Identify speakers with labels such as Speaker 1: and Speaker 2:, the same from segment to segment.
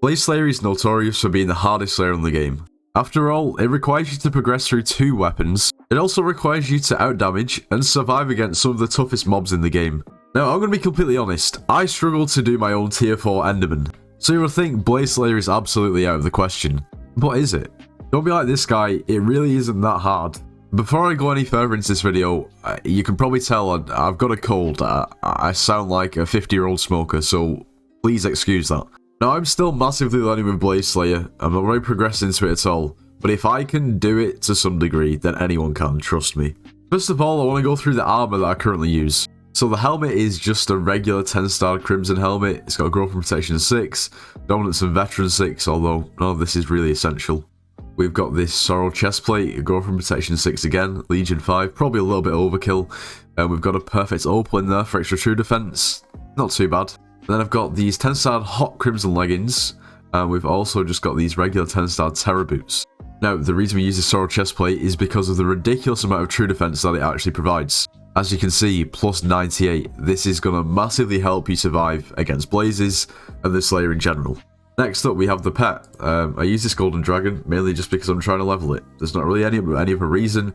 Speaker 1: Blaze Slayer is notorious for being the hardest slayer in the game. After all, it requires you to progress through 2 weapons. It also requires you to outdamage and survive against some of the toughest mobs in the game. Now, I'm going to be completely honest, I struggle to do my own tier 4 Enderman. So you will think Blaze Slayer is absolutely out of the question. But is it? Don't be like this guy, it really isn't that hard. Before I go any further into this video, you can probably tell I've got a cold. I sound like a 50-year-old smoker, so please excuse that. Now, I'm still massively learning with Blaze Slayer. I'm not very progressed into it at all. But if I can do it to some degree, then anyone can, trust me. First of all, I want to go through the armor that I currently use. So the helmet is just a regular 10-star Crimson helmet. It's got Growth and Protection 6, Dominance and Veteran 6, although none of this is really essential. We've got this Sorrow chestplate, Growth and Protection 6 again, Legion 5, probably a little bit overkill. We've got a perfect opal in there for extra true defense, not too bad. And then I've got these 10-star Hot Crimson leggings, and we've also just got these regular 10-star Terror boots. Now, the reason we use this Sorrow chestplate is because of the ridiculous amount of true defense that it actually provides. As you can see, plus 98, this is going to massively help you survive against blazes and the Slayer in general. Next up, we have the pet. I use this golden dragon mainly just because I'm trying to level it. There's not really any other reason.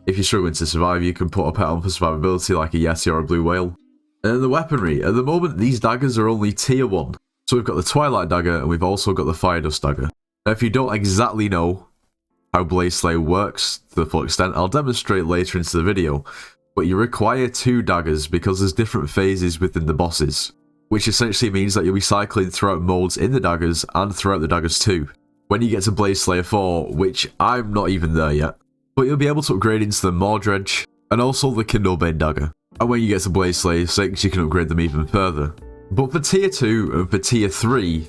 Speaker 1: If you're struggling to survive, you can put a pet on for survivability like a yeti or a blue whale. And the weaponry. At the moment, these daggers are only tier 1. So we've got the Twilight dagger and we've also got the Fire Dust dagger. Now, if you don't exactly know how Blaze Slayer works to the full extent, I'll demonstrate later into the video. But you require 2 daggers because there's different phases within the bosses, which essentially means that you'll be cycling throughout modes in the daggers and throughout the daggers too. When you get to Blaze Slayer 4, which I'm not even there yet, but you'll be able to upgrade into the Mordredge and also the Kindlebane dagger. And when you get to Blaze Slayer 6, you can upgrade them even further. But for tier 2 and for tier 3,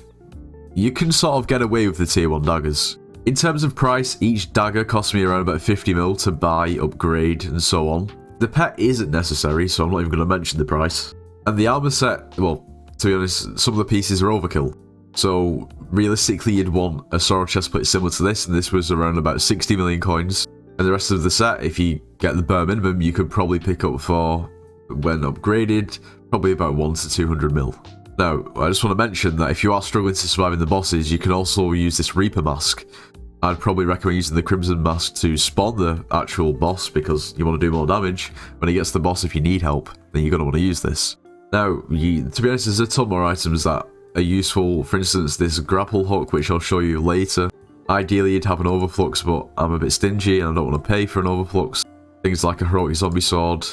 Speaker 1: you can sort of get away with the tier 1 daggers. In terms of price, each dagger costs me around about 50 mil to buy, upgrade, and so on. The pet isn't necessary, so I'm not even going to mention the price. And the armor set, well, to be honest, some of the pieces are overkill. So realistically, you'd want a Sorrow chestplate similar to this, and this was around about 60 million coins. And the rest of the set, if you get the bare minimum, you could probably pick up for, when upgraded, probably about 1 to 200 mil. Now, I just want to mention that if you are struggling to survive in the bosses, you can also use this Reaper mask. I'd probably recommend using the Crimson mask to spawn the actual boss because you want to do more damage. When he gets to the boss, if you need help, then you're going to want to use this. Now, to be honest, there's a ton more items that are useful. For instance, this grapple hook, which I'll show you later. Ideally, you'd have an overflux, but I'm a bit stingy and I don't want to pay for an overflux. Things like a heroic zombie sword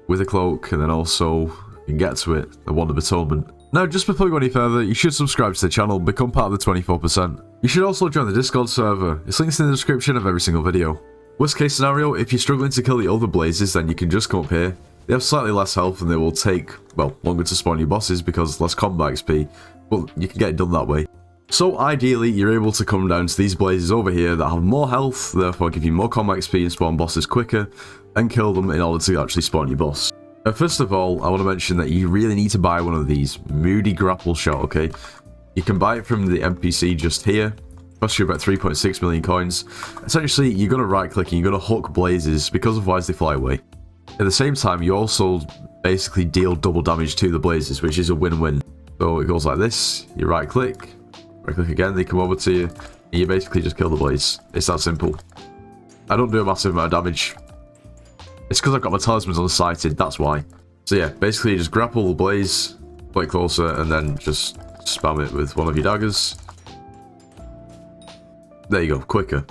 Speaker 1: with a cloak, and then also, you can get to it, the Wand of Atonement. Now, just before we go any further, you should subscribe to the channel, become part of the 24%. You should also join the Discord server. It's linked in the description of every single video. Worst case scenario, if you're struggling to kill the other blazes, then you can just come up here. They have slightly less health and they will take, well, longer to spawn your bosses because less combat XP, but you can get it done that way. So ideally, you're able to come down to these blazes over here that have more health, therefore give you more combat XP and spawn bosses quicker, and kill them in order to actually spawn your boss. Now, first of all, I want to mention that you really need to buy one of these, Moody Grapple Shot, okay? You can buy it from the NPC just here. Costs you about 3.6 million coins. Essentially, you're going to right click and you're going to hook blazes because otherwise they fly away. At the same time, you also basically deal double damage to the blazes, which is a win-win. So it goes like this, you right click again, they come over to you, and you basically just kill the blaze. It's that simple. I don't do a massive amount of damage. It's because I've got my talismans unsighted, that's why. So yeah, basically you just grapple the blaze, play closer, and then just spam it with one of your daggers. There you go, quicker.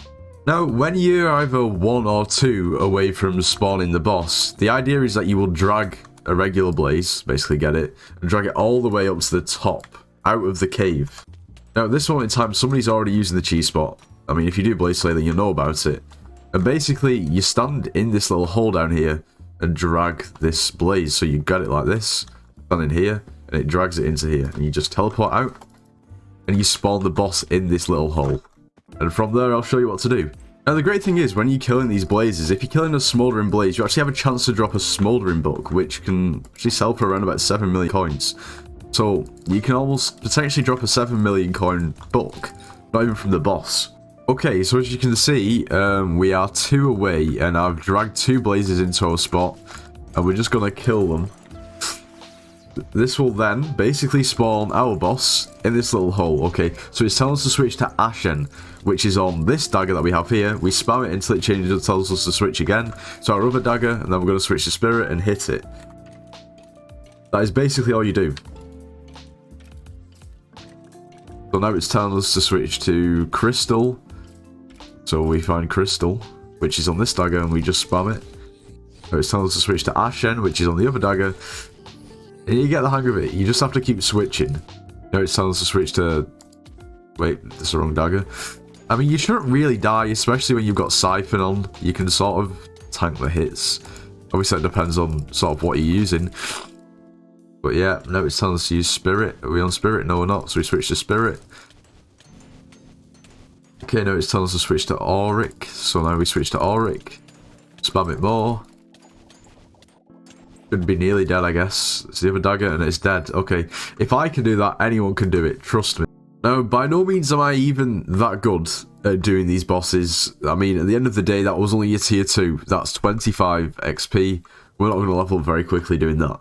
Speaker 1: Now, when you're either 1 or 2 away from spawning the boss, the idea is that you will drag a regular blaze, basically get it, and drag it all the way up to the top, out of the cave. Now, at this moment in time, somebody's already using the cheese spot. I mean, if you do Blaze Slayer, then you know about it. And basically, you stand in this little hole down here and drag this blaze. So you get it like this, stand in here, and it drags it into here. And you just teleport out, and you spawn the boss in this little hole. And from there, I'll show you what to do. Now, the great thing is, when you're killing these blazes, if you're killing a smoldering blaze, you actually have a chance to drop a smoldering book, which can actually sell for around about 7 million coins. So, you can almost potentially drop a 7 million coin book, not even from the boss. Okay, so as you can see, we are 2 away, and I've dragged 2 blazes into our spot, and we're just going to kill them. this will then basically spawn our boss in this little hole. Okay, so it's telling us to switch to Ashen, which is on this dagger that we have here. We spam it until it changes and tells us to switch again. So our other dagger, and then we're going to switch to Spirit and hit it. That is basically all you do. So now it's telling us to switch to Crystal. So we find Crystal, which is on this dagger, and we just spam it. So it's telling us to switch to Ashen, which is on the other dagger. And you get the hang of it. You just have to keep switching. Now it's telling us to switch to... Wait, that's the wrong dagger. I mean, you shouldn't really die, especially when you've got Siphon on. You can sort of tank the hits. Obviously, it depends on sort of what you're using. But yeah, now it's telling us to use Spirit. Are we on Spirit? No, we're not. So we switch to Spirit. Okay, now it's telling us to switch to Auric. So now we switch to Auric. Spam it more. Should be nearly dead, I guess. It's the other dagger and it's dead. Okay, if I can do that, anyone can do it. Trust me. Now, by no means am I even that good at doing these bosses. I mean, at the end of the day, that was only a tier 2. That's 25 XP. We're not going to level up very quickly doing that.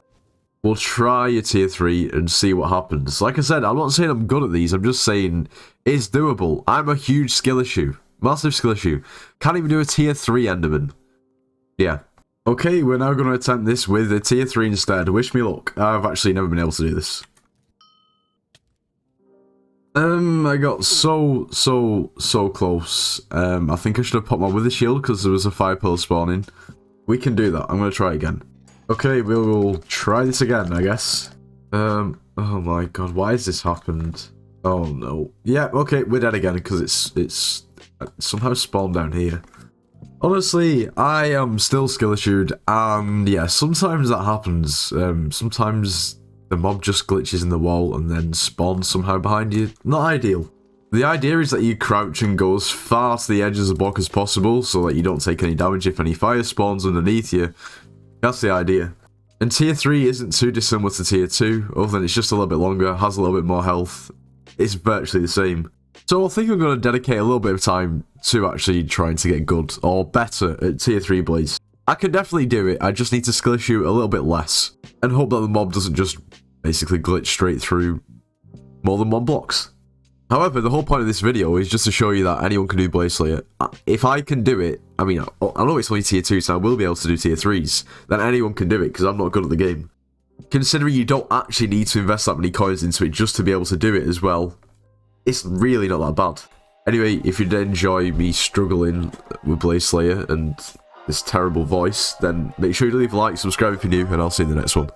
Speaker 1: We'll try a tier 3 and see what happens. Like I said, I'm not saying I'm good at these. I'm just saying it's doable. I'm a huge skill issue. Massive skill issue. Can't even do a tier 3 Enderman. Yeah. Okay, we're now going to attempt this with a tier 3 instead. Wish me luck. I've actually never been able to do this. I got so close. I think I should have popped my Wither Shield because there was a fire pillar spawning. We can do that. I'm going to try again. Okay, we will try this again, I guess. Oh my god, why has this happened? Oh no. Yeah, okay, we're dead again because it's somehow spawned down here. Honestly, I am still skill issued, and yeah, sometimes that happens. Sometimes the mob just glitches in the wall and then spawns somehow behind you. Not ideal. The idea is that you crouch and go as far to the edge of the block as possible so that you don't take any damage if any fire spawns underneath you. That's the idea. And tier 3 isn't too dissimilar to tier 2, other than it's just a little bit longer, has a little bit more health. It's virtually the same. So I think I'm going to dedicate a little bit of time to actually trying to get good, or better, at tier 3 blades. I can definitely do it, I just need to skill issue a little bit less, and hope that the mob doesn't just basically glitch straight through more than one blocks. However, the whole point of this video is just to show you that anyone can do Blade Slayer. If I can do it, I mean, I know it's only tier 2, so I will be able to do tier 3s, then anyone can do it, because I'm not good at the game. Considering you don't actually need to invest that many coins into it just to be able to do it as well, it's really not that bad. Anyway, if you did enjoy me struggling with Blade Slayer and this terrible voice, then make sure you leave a like, subscribe if you're new, and I'll see you in the next one.